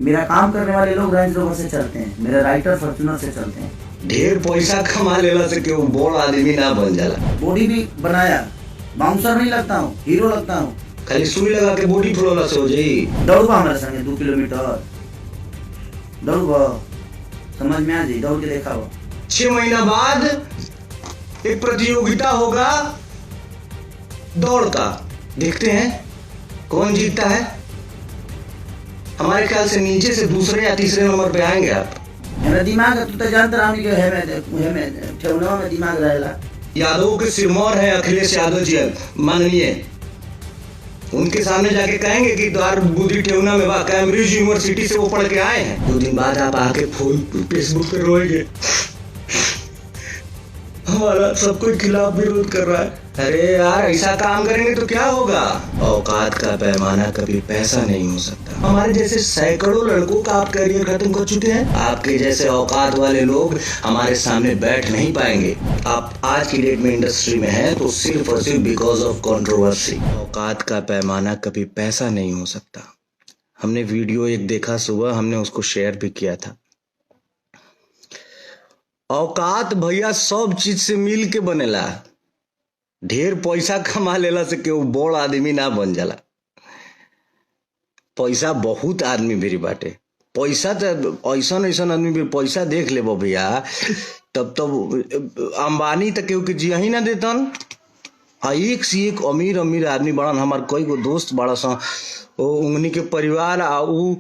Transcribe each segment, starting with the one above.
मेरा काम करने वाले लोग रेंज रोवर से चलते हैं, मेरे राइटर फॉर्च्यूनर से चलते हैं। ढेर पैसा कमा लेला से क्यों बड़ आदमी ना बन जाला। बॉडी भी बनाया, बाउंसर नहीं लगता हूँ, हीरो लगता हूँ। खाली सुई लगा के बॉडी फुलौला से हो जाई। दौड़बा हमारे संगे 2 किलोमीटर दौड़बा, समझ में आ जाए, दौड़ के देखा हो। 6 महीना बाद एक प्रतियोगिता होगा दौड़ का, देखते हैं कौन जीतता है। हमारे ख्याल से नीचे से दूसरे या तीसरे नंबर पे आएंगे आप। मेरा दिमाग तू तो जानता रहा कि है मैं ठेवना में दिमाग रहेला। यादव के सिरमौर है अखिलेश यादव जी माननीय, उनके सामने जाके कहेंगे कि द्वार बुद्धि ठेवना में कैम्ब्रिज यूनिवर्सिटी से वो पढ़ के आए हैं। 2 दिन बाद आप आके फेसबुक पे रोएंगे हमारा सब कोई खिलाफ विरोध कर रहा है। अरे यार ऐसा काम करेंगे तो क्या होगा। औकात का पैमाना कभी पैसा नहीं हो सकता। हमारे जैसे सैकड़ों लड़कों का आप करियर खत्म कर चुके हैं। आपके जैसे औकात वाले लोग हमारे सामने बैठ नहीं पाएंगे। आप आज की डेट में इंडस्ट्री में हैं तो सिर्फ और सिर्फ बिकॉज ऑफ कंट्रोवर्सी। औकात का पैमाना कभी पैसा नहीं हो सकता। हमने वीडियो एक देखा सुबह, हमने उसको शेयर भी किया था। औकात भैया सब चीज से मिल के बनेला। ढेर पैसा कमा लेला से क्यों बड़ आदमी ना बन जाला। पैसा बहुत आदमी भी बाटे, पैसा तो ऐसा आदमी भी पैसा देख ले भैया, तब अंबानी तक केहू के जिया ही ना देतन। एक से एक अमीर अमीर आदमी बड़न। हमार कई गो दोस्त बड़ा सा, उंगनी के परिवार उ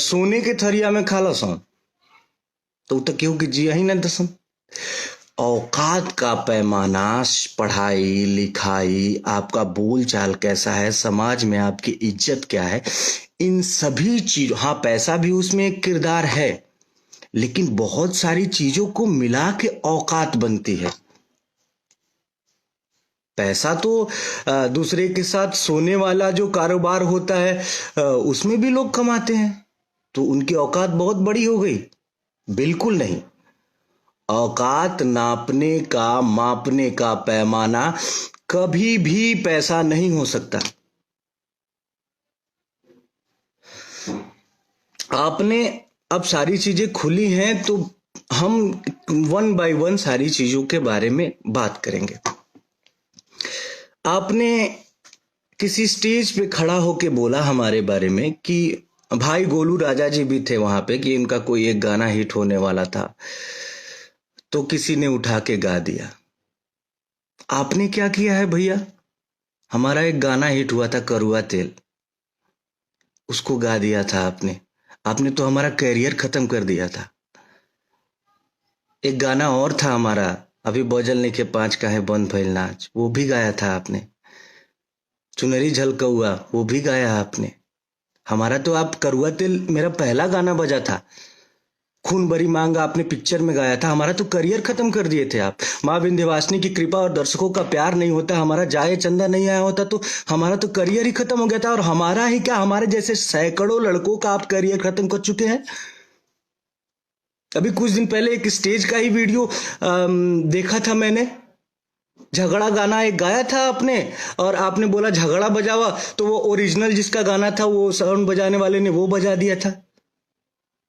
सोने के थरिया में खाला सा, तो केहू के जिया ही ना दसन। औकात का पैमाना, पढ़ाई लिखाई, आपका बोल चाल कैसा है, समाज में आपकी इज्जत क्या है, इन सभी चीजों, हाँ पैसा भी उसमें एक किरदार है, लेकिन बहुत सारी चीजों को मिला के औकात बनती है। पैसा तो दूसरे के साथ सोने वाला जो कारोबार होता है उसमें भी लोग कमाते हैं, तो उनकी औकात बहुत बड़ी हो गई। बिल्कुल नहीं। औकात नापने का, मापने का पैमाना कभी भी पैसा नहीं हो सकता। आपने अब सारी चीजें खुली हैं तो हम 1 बाय 1 सारी चीजों के बारे में बात करेंगे। आपने किसी स्टेज पे खड़ा होके बोला हमारे बारे में कि भाई गोलू राजा जी भी थे वहां पे, कि इनका कोई एक गाना हिट होने वाला था, तो किसी ने उठा के गा दिया। आपने क्या किया है भैया? हमारा एक गाना हिट हुआ था करुआ तेल, उसको गा दिया था आपने। आपने तो हमारा करियर खत्म कर दिया था। एक गाना और था हमारा, अभी बजल के 5 का है बंद भइल नाच, वो भी गाया था आपने। चुनरी झलकौआ, वो भी गाया आपने। हमारा तो आप करुआ तेल मेरा पहला गाना बजा था। खून भरी मांग आपने पिक्चर में गाया था। हमारा तो करियर खत्म कर दिए थे आप। माँ विंध्यवासिनी की कृपा और दर्शकों का प्यार नहीं होता, हमारा जाए चंदा नहीं आया होता, तो हमारा तो करियर ही खत्म हो गया था। और हमारा ही क्या, हमारे जैसे सैकड़ों लड़कों का आप करियर खत्म कर चुके हैं। अभी कुछ दिन पहले एक स्टेज का ही वीडियो देखा था मैंने। झगड़ा गाना एक गाया था आपने, और आपने बोला झगड़ा बजावा, तो वो ओरिजिनल जिसका गाना था वो साउंड बजाने वाले ने वो बजा दिया था।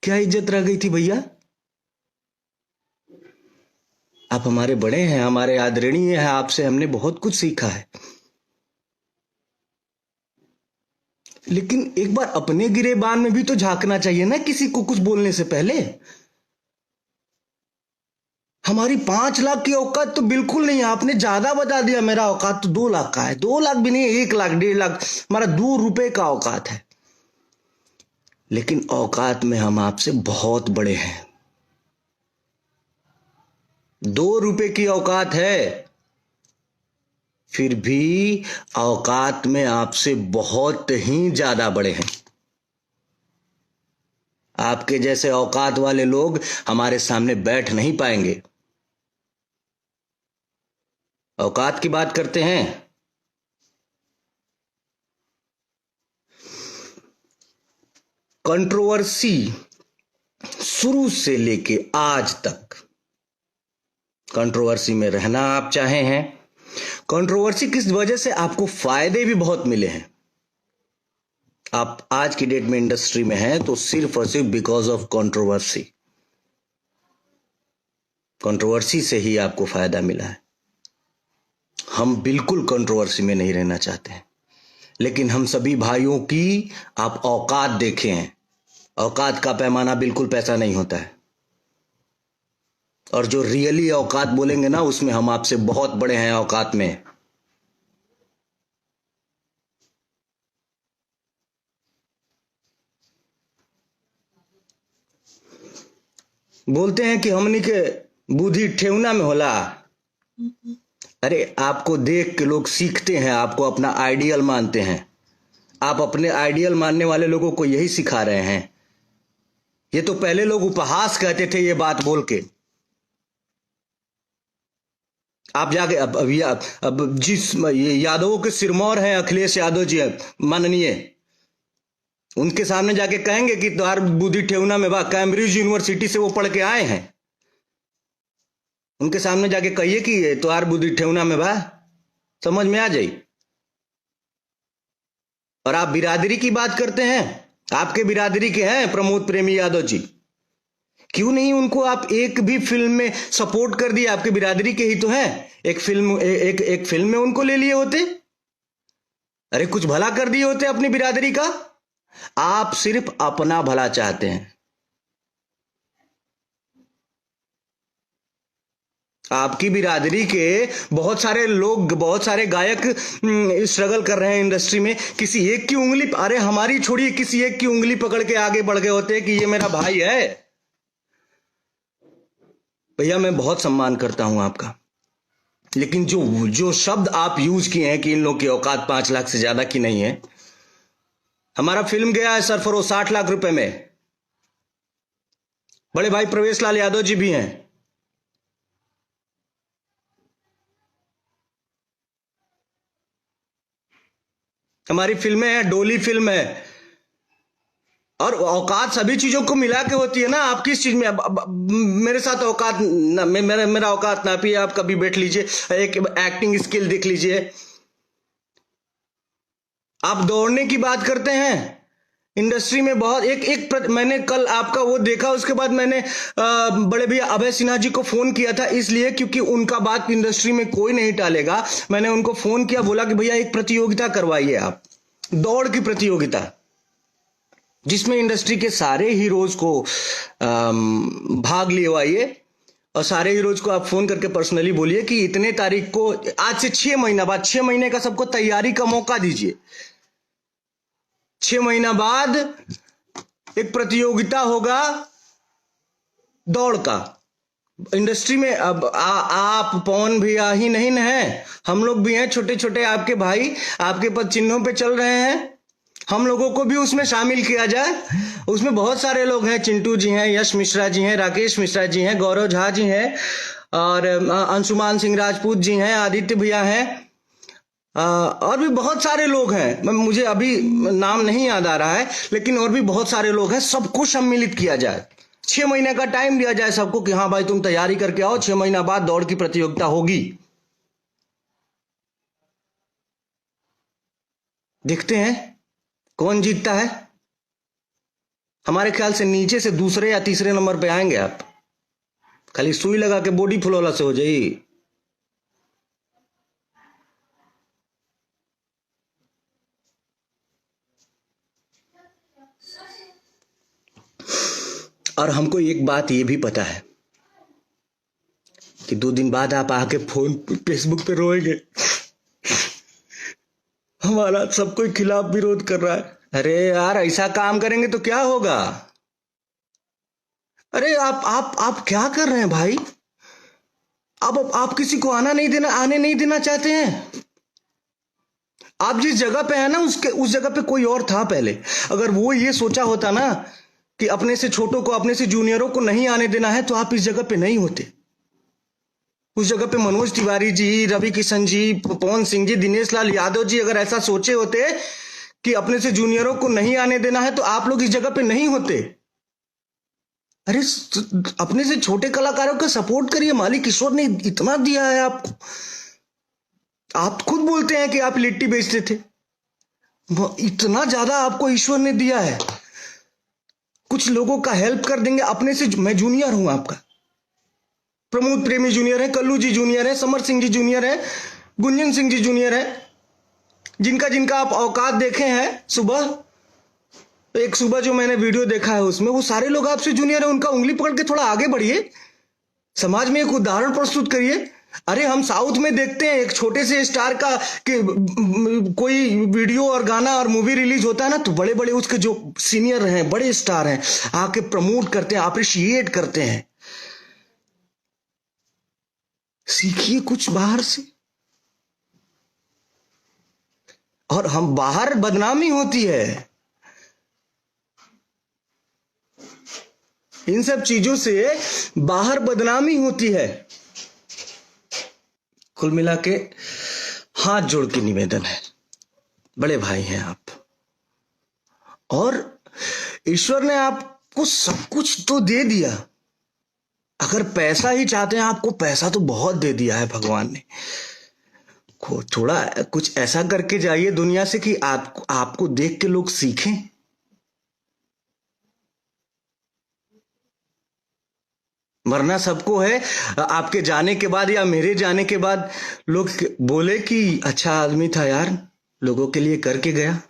क्या इज्जत रह गई थी भैया? आप हमारे बड़े हैं, हमारे आदरणीय हैं, आपसे हमने बहुत कुछ सीखा है। लेकिन एक बार अपने गिरेबान में भी तो झांकना चाहिए ना, किसी को कुछ बोलने से पहले। हमारी 5 लाख की औकात तो बिल्कुल नहीं है। आपने ज्यादा बता दिया। मेरा औकात तो 2 लाख का है। 2 लाख भी नहीं, 1 लाख 1.5 लाख हमारा 2 रुपए का औकात है। लेकिन औकात में हम आपसे बहुत बड़े हैं। 2 रुपए की औकात है, फिर भी औकात में आपसे बहुत ही ज्यादा बड़े हैं। आपके जैसे औकात वाले लोग हमारे सामने बैठ नहीं पाएंगे। औकात की बात करते हैं। कंट्रोवर्सी शुरू से लेके आज तक कंट्रोवर्सी में रहना आप चाहे हैं। कंट्रोवर्सी किस वजह से आपको फायदे भी बहुत मिले हैं। आप आज की डेट में इंडस्ट्री में हैं तो सिर्फ और सिर्फ बिकॉज ऑफ कंट्रोवर्सी। कंट्रोवर्सी से ही आपको फायदा मिला है। हम बिल्कुल कंट्रोवर्सी में नहीं रहना चाहते हैं, लेकिन हम सभी भाइयों की आप औकात देखे हैं। औकात का पैमाना बिल्कुल पैसा नहीं होता है, और जो रियली औकात बोलेंगे ना, उसमें हम आपसे बहुत बड़े हैं औकात में। बोलते हैं कि हमनी के बुद्धि ठेहुना में होला। अरे आपको देख के लोग सीखते हैं, आपको अपना आइडियल मानते हैं। आप अपने आइडियल मानने वाले लोगों को यही सिखा रहे हैं। ये तो पहले लोग उपहास कहते थे ये बात बोल के। आप जाके अब जिस ये यादवों के सिरमौर हैं अखिलेश यादव जी माननीय, उनके सामने जाके कहेंगे कि तुम्हार बुद्धि ठेहुना में बा। कैम्ब्रिज यूनिवर्सिटी से वो पढ़ के आए हैं। उनके सामने जाके कहिए कि तुम्हार बुद्धि ठेहुना में बा, समझ में आ जाई। और आप बिरादरी की बात करते हैं, आपके बिरादरी के हैं प्रमोद प्रेमी यादव जी। क्यों नहीं उनको आप एक भी फिल्म में सपोर्ट कर दिए? आपके बिरादरी के ही तो हैं। एक फिल्म में उनको ले लिए होते। अरे कुछ भला कर दिए होते अपनी बिरादरी का। आप सिर्फ अपना भला चाहते हैं। आपकी बिरादरी के बहुत सारे लोग, बहुत सारे गायक स्ट्रगल कर रहे हैं इंडस्ट्री में। किसी एक की उंगली, अरे हमारी छोड़िए, किसी एक की उंगली पकड़ के आगे बढ़ गए होते कि ये मेरा भाई है। भैया मैं बहुत सम्मान करता हूं आपका, लेकिन जो शब्द आप यूज किए हैं कि इन लोगों की औकात 5 लाख से ज्यादा की नहीं है। हमारा फिल्म गया है सरफरोश 60 लाख रुपए में। बड़े भाई प्रवेश लाल यादव जी भी हैं। हमारी फिल्में हैं, डोली फिल्म है। और औकात सभी चीजों को मिला के होती है ना। आप किस चीज में अब मेरे साथ औकात ना, मेरा औकात नापिए। आप कभी बैठ लीजिए, एक एक्टिंग स्किल देख लीजिए। आप दौड़ने की बात करते हैं इंडस्ट्री में बहुत मैंने कल आपका वो देखा, उसके बाद मैंने बड़े भैया अभय सिन्हा जी को फोन किया था, इसलिए क्योंकि उनका बात इंडस्ट्री में कोई नहीं टालेगा। मैंने उनको फोन किया, बोला कि भैया एक प्रतियोगिता करवाइए आप, दौड़ की प्रतियोगिता, जिसमें इंडस्ट्री के सारे हीरोज को भाग लिवाइए। और सारे हीरोज को आप फोन करके पर्सनली बोलिए कि इतने तारीख को, आज से 6 महीना बाद, 6 महीने का सबको तैयारी का मौका दीजिए। 6 महीना बाद एक प्रतियोगिता होगा दौड़ का। इंडस्ट्री में अब आप पवन भैया ही नहीं न है, हम लोग भी हैं, छोटे छोटे आपके भाई आपके पद चिन्हों पे चल रहे हैं। हम लोगों को भी उसमें शामिल किया जाए। उसमें बहुत सारे लोग हैं, चिंटू जी हैं, यश मिश्रा जी हैं, राकेश मिश्रा जी हैं, गौरव झा जी हैं, और अंशुमान सिंह राजपूत जी हैं, आदित्य भैया हैं, और भी बहुत सारे लोग हैं। मुझे अभी नाम नहीं याद आ रहा है, लेकिन और भी बहुत सारे लोग हैं। सबको सम्मिलित किया जाए। 6 महीने का टाइम दिया जाए सबको कि हाँ भाई तुम तैयारी करके आओ, 6 महीना बाद दौड़ की प्रतियोगिता होगी। देखते हैं कौन जीतता है। हमारे ख्याल से नीचे से दूसरे या तीसरे नंबर पे आएंगे आप। खाली सुई लगा के बॉडी फुलौला से हो जाएगी। और हमको एक बात ये भी पता है कि 2 दिन बाद आप आके फेसबुक पे रोएंगे, हमारा सब कोई खिलाफ विरोध कर रहा है। अरे यार ऐसा काम करेंगे तो क्या होगा? अरे आप क्या कर रहे हैं भाई? आप किसी को आने नहीं देना चाहते हैं। आप जिस जगह पे है ना, उस जगह पे कोई और था पहले। अगर वो ये सोचा होता ना कि अपने से छोटों को, अपने से जूनियरों को नहीं आने देना है, तो आप इस जगह पे नहीं होते। उस जगह पे मनोज तिवारी जी, रवि किशन जी, पवन सिंह जी, दिनेश लाल यादव जी अगर ऐसा सोचे होते कि अपने से जूनियरों को नहीं आने देना है, तो आप लोग इस जगह पे नहीं होते। अरे अपने से छोटे कलाकारों का सपोर्ट करिए। मालिक ईश्वर ने इतना दिया है आपको। आप खुद बोलते हैं कि आप लिट्टी बेचते थे। इतना ज्यादा आपको ईश्वर ने दिया है। कुछ लोगों का हेल्प कर देंगे अपने से। मैं जूनियर हूं आपका, प्रमोद प्रेमी जूनियर है, कल्लू जी जूनियर है, समर सिंह जी जूनियर है, गुंजन सिंह जी जूनियर है, जिनका जिनका आप औकात देखे हैं। एक सुबह जो मैंने वीडियो देखा है उसमें वो सारे लोग आपसे जूनियर है। उनका उंगली पकड़ के थोड़ा आगे बढ़िए, समाज में एक उदाहरण प्रस्तुत करिए। अरे हम साउथ में देखते हैं एक छोटे से स्टार का कि कोई वीडियो और गाना और मूवी रिलीज होता है ना, तो बड़े बड़े उसके जो सीनियर हैं, बड़े स्टार हैं, आके प्रमोट करते हैं, अप्रिशिएट करते हैं। सीखिए कुछ बाहर से। और हम बाहर बदनामी होती है इन सब चीजों से, बाहर बदनामी होती है। कुल मिला के हाथ जोड़ के निवेदन है, बड़े भाई हैं आप, और ईश्वर ने आपको सब कुछ तो दे दिया। अगर पैसा ही चाहते हैं, आपको पैसा तो बहुत दे दिया है भगवान ने। थोड़ा कुछ ऐसा करके जाइए दुनिया से कि आपको देख के लोग सीखें। मरना सबको है। आपके जाने के बाद या मेरे जाने के बाद लोग बोले कि अच्छा आदमी था यार, लोगों के लिए करके गया।